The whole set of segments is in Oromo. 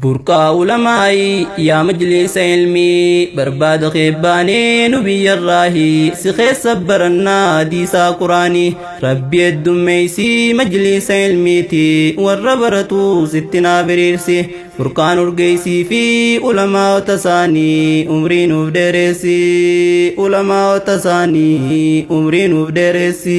بركة علمائي يا مجلس علمي برباد خيباني نبي الراهي سخي صبرنا ديسا قراني ربي الدميسي مجلس علميتي والربرتو ستنا بريرسي فرقان urgeysii fi ulamaa'ota isaanii umrii nuuf dheeressi ulamaa'ota isaanii umrii nuuf dheeressi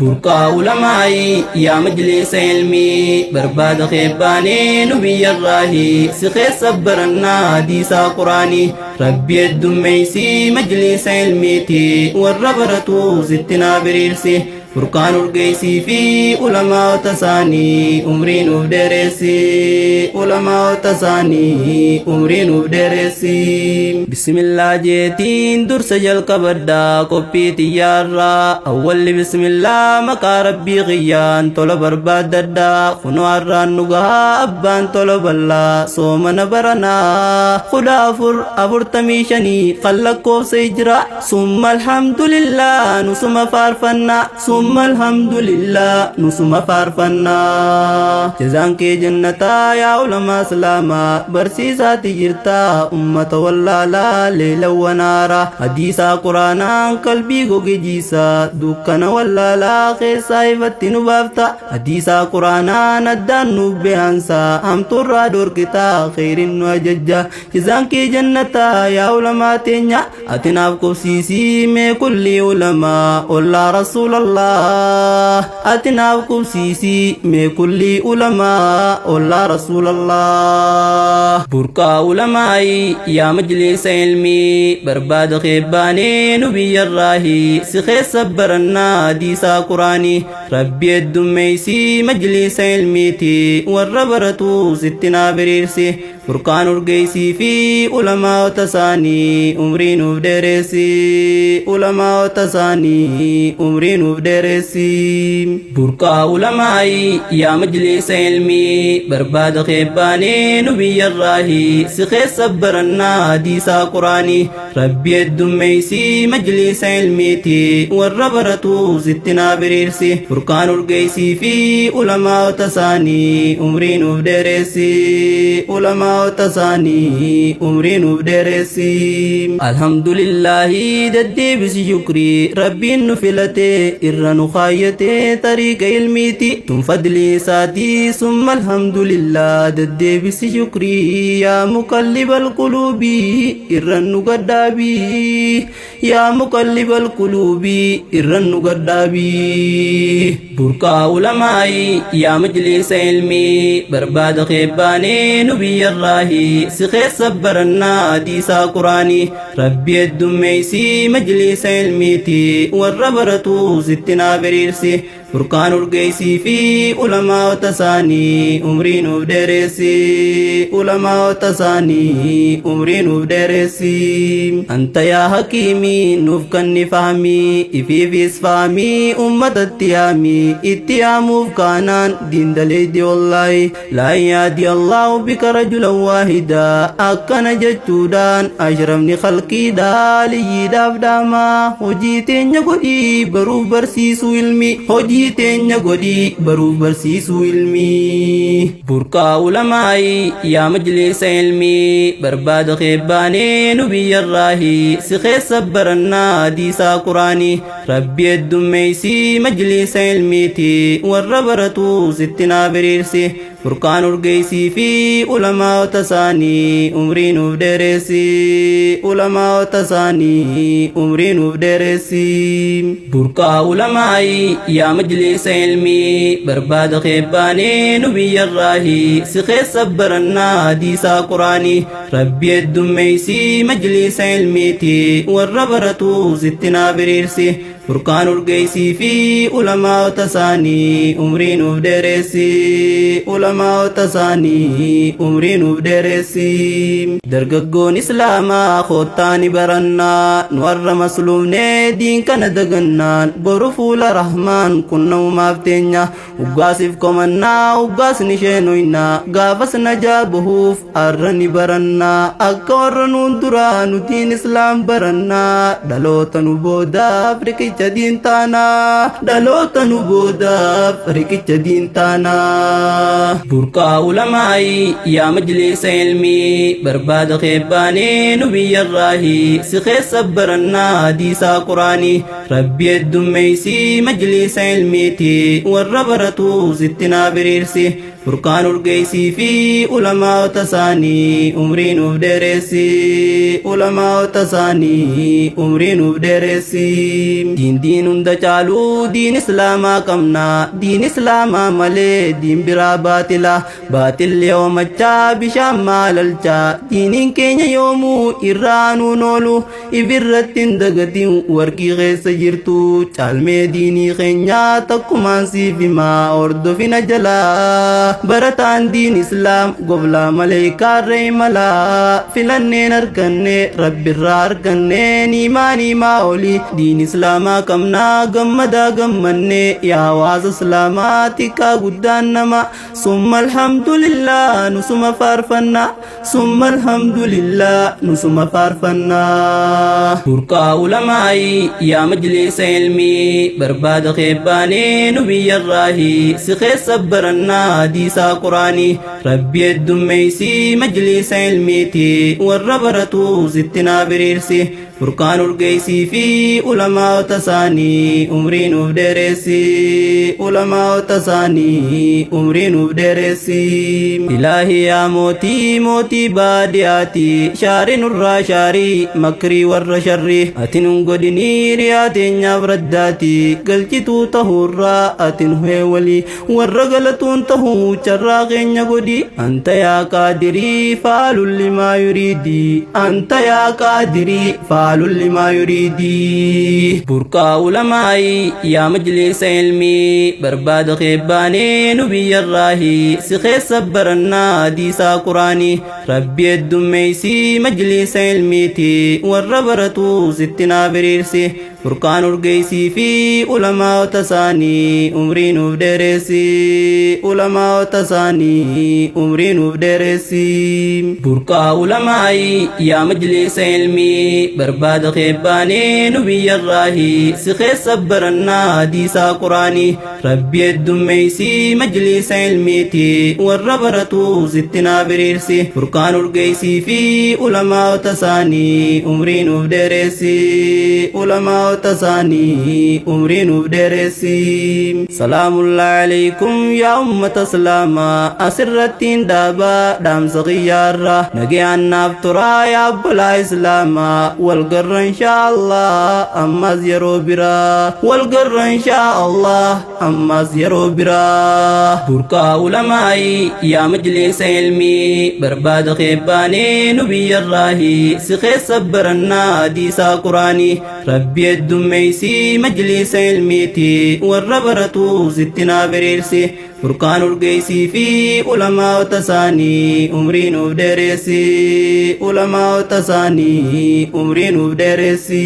burqaa ulamaa'ii yaa majlisa ilmii barbaada keebbaanii nu biyyarraahi si keessa barannaa hadiisaa quraanii rabbi heddummeeysii majlisa ilmiiti warra baratu sitti naa biriirsi فرقان urgeysii fi ulamaa'ota isaanii umrii nuuf dheeressi ulamaa'ota isaanii umrii nuuf dheeressi bismillah jeetiin dursa jalqabadhaa qophii xiyyaarraa awwalli bismillah maqaa rabbii qiyyaan tola barbaaddadhaa kunoo har'aan nu gahaa abbaan tola bal'aa soomana baranaa kudha afurtamii shanii kan lakkoofsa hijraa summa alhamdulillah nusuma faarfannaa ثم الحمد لله نسم فارفنا جزانك جنتا يا علماء سلاما برسيسات جرتا أمة والله لا ليلا ونارا حديثا قرانا قلبي غوغي جيسا دوكنا والله لا خير سايفت نبافتا حديثا قرانا ندان نبهانسا هم ترى دور كتا خير نواججا جزانك جنتا يا علماء تنيا أتناف كفسيسي من كل علماء والله رسول الله أتناكم سيسي من كل علماء والله رسول الله بركة علمائي يا مجلس علمي برباد خيباني نبي الراهي سخي صبرنا ديسا قراني ربي الدميسي مجلس علميتي والربرتو ستنا بريرسي فرقان urgeysii fi ulamaa'ota isaanii umrii nuuf dheeressi ulamaa'ota isaanii umrii nuuf dheeressi burqaa ulamaa'ii yaa majlisa ilmii barbaada keebbaanii nu biyyarraahi si keessa barannaa hadiisaa quraanii rabbi heddummeeysii majlisa ilmiiti warra baratu sitti naa biriirsi furqaan urgeysii fi ulamaa'ota isaanii umrii nuuf dheeressi ulamaa'ota تساني عمري نوف ديرسي الحمد لله ددي بس شكري ربي نفلتي إرنو خايتي طريق علميتي تم فضلي ساتي ثم الحمد لله ددي بس شكري يا مقلب القلوب إرنو قدابي يا مقلب القلوب إرنو قدابي بركة علمائي يا مجلس علمي برباد خيباني نبي الراهي سخي صبرنا ديسا قراني ربي الدميسي مجلس علميتي والربرتو ستنا بريرسي فرقان urgeysii fi ulamaa'ota isaanii umrii nuuf dheeressi ulamaa'ota isaanii umrii nuuf dheeressi anta yaa hakiimii nuuf kanni fahmii ifiifis fahmii ummatatti yaamii itti yaamuuf kaanaan diindaleedi wallaahi laa yaadi allahu bika rajulan waahidaa akkana jechuudhaan ashrafni khalqiidhaa liyyiidhaaf dhaamaa hojii teenya godhii baruuf barsiisuu ilmi hojii teenya godhii baruuf barsiisuu ilmii burqaa ulamaa'ii yaa majlisa ilmii barbaada keebbaanii nu biyyarraahi si keessa barannaa hadiisaa quraanii rabbi heddummeeysii majlisa ilmiiti warra baratu sitti naa biriirsi فرقان urgeysii fi ulamaa'ota isaanii umrii nuuf dheeressi ulamaa'ota isaanii umrii nuuf dheeressi burqaa ulamaa'ii yaa majlisa ilmii barbaada keebbaanii nu biyyarraahi si keessa barannaa hadiisaa quraanii rabbi heddummeeysii majlisa ilmiiti warra baratu sitti naa biriirsi فرقان urgeysii fi ulamaa'ota isaanii umrii nuuf dheeressi ulamaa'ota isaanii umrii nuuf dheeressi dargaggoon islaamaa koottaani barannaa nu warra masluumnee diin kana dagannaan boru fuula rahmaan qunna'umaaf teenya uggaasiif komannaa uggaasni sheenoynaa gaafas najaa bahuuf arra ni barannaa akka warra nuun duraa nutiin islaam barannaa dhaloota nu booda afrikicha riqicha diin taanaa dhaloota nu boodaaf riqicha diin taanaa burqaa ulamaa'i yaa majlisa ilmii barbaada keebbaanee nu biyyarraahi si keessa barannaa hadiisaa quraanii rabbi heddummeeysii majlisa ilmiiti warra baratu sitti naa biriirsi furqaan urgeeysii fi ulamaa'ota isaanii umrii nuuf dheeressi ulamaa'ota isaanii umrii nuuf dheeressi diin hunda caaluu diin islaamaa qabna diin islaamaa malee diin biraa baatilli hoomachaa bishaan maalalchaa diiniin keenya yoomuu irraa nuun oolu ibirratti hin dagatiin warqii keessa jirtu caalmee diinii keenyaa takkumaan siif himaa hordofina jalaa barataan diin islaam goblaa maleeykaarra imalaa filanneen arganne rabbirraa arganne niimaa olii diin islaamaa qabnaa gammadaa gammanne yaa hawaasa islaamaa xiqqaa guddaan nama summa alhamdulillah nusuma faarfannaa summa alhamdulillah nusuma faarfannaa burqaa ulamaa'i yaa majlisa ilmii barbaada keebbaanee nu biyyarraahi si keessa barannaa hadiisaa quraanii rabbi heddummeeysii majlisa ilmiiti warra baratu sitti naa biriirsi furqaan urgeeysii fi ulamaa'ota isaanii umrii nuuf dheeressi ulamaa'ota isaanii umrii nuuf dheeressi ilaahi yaa mootii baadiyaati shaarii nurraa shaarii makrii warra sharrii ati nun godhinii riyaa teenyaaf raddaati galchituu tahuurraa atin heewalii warra galatuun tahuu carraa keenya godhi anta yaa qaadirii faalun limaa yuriidii anta yaa qaadirii faalun limaa yuriidii burqaa ulamaa'i yaa majlisa ilmii barbaada keebbaanee nu biyyarraahi si keessa barannaa hadiisaa quraanii rabbi heddummeeysii majlisa ilmiiti warra baratu sitti naa biriirsi furqaan urgeeysii fi ulamaa'ota isaanii umrii nuuf dheeressi ulamaa'ota isaanii umrii nuuf dheeressi burqaa ulamaa'i yaa majlisa ilmii barbaada keebbaanee nu biyyarraahi si keessa barannaa hadiisaa quraanii rabbi heddummeeysii majlisa ilmiiti warra baratu sitti naa biriirsi furqaan urgeeysii fi ulamaa'ota isaanii umrii nuuf dheeressi ulamaa'ota تصاني umrii nuuf dheeressi salaamullahi alaykum yaa ummata islaamaa asirrattiin dhaabaa dhaamsa xiyyaarra nagayaan naaf turaa yaa obbolaa islaamaa walgarra inshaallah ammas yeroo biraa walgarra inshaallah ammas yeroo biraa burqaa ulamaa'i yaa majlisa ilmii barbaada keebbaanee nu biyyarraahi si keessa barannaa hadiisaa quraanii rabbi heddummeeysii majlisa ilmiiti warra baratu sitti naa biriirsi furqaan urgeeysii fi ulamaa'ota isaanii umrii nuuf dheeressi ulamaa'ota isaanii umrii nuuf dheeressi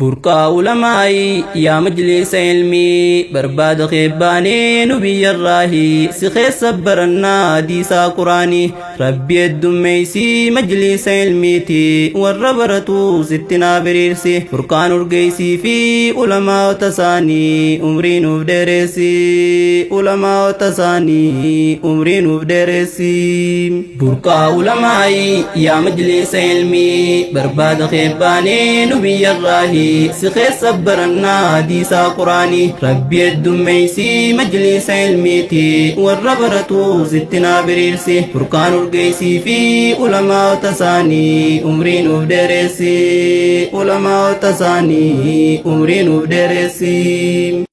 burqaa ulamaa'i yaa majlisa ilmii barbaada keebbaanee nu biyyarraahi si keessa barannaa hadiisaa quraanii rabbi heddummeeysii majlisa ilmiiti warra baratu sitti naa biriirsi furqaan urgeeysii fi ulamaa'ota isaanii umrii nuuf dheeressi ulamaa'ota تصاني umrii nuuf dheeressi burqaa ulamaa'i yaa majlisa ilmii barbaada keebbaanee nu biyyarraahi si keessa barannaa hadiisaa quraanii rabbi heddummeeysii majlisa ilmiiti warra baratu sitti naa biriirsi furqaan urgeeysii fi ulamaa'ota isaanii umrii nuuf dheeressi ulamaa'ota isaanii umrii nuuf dheeressi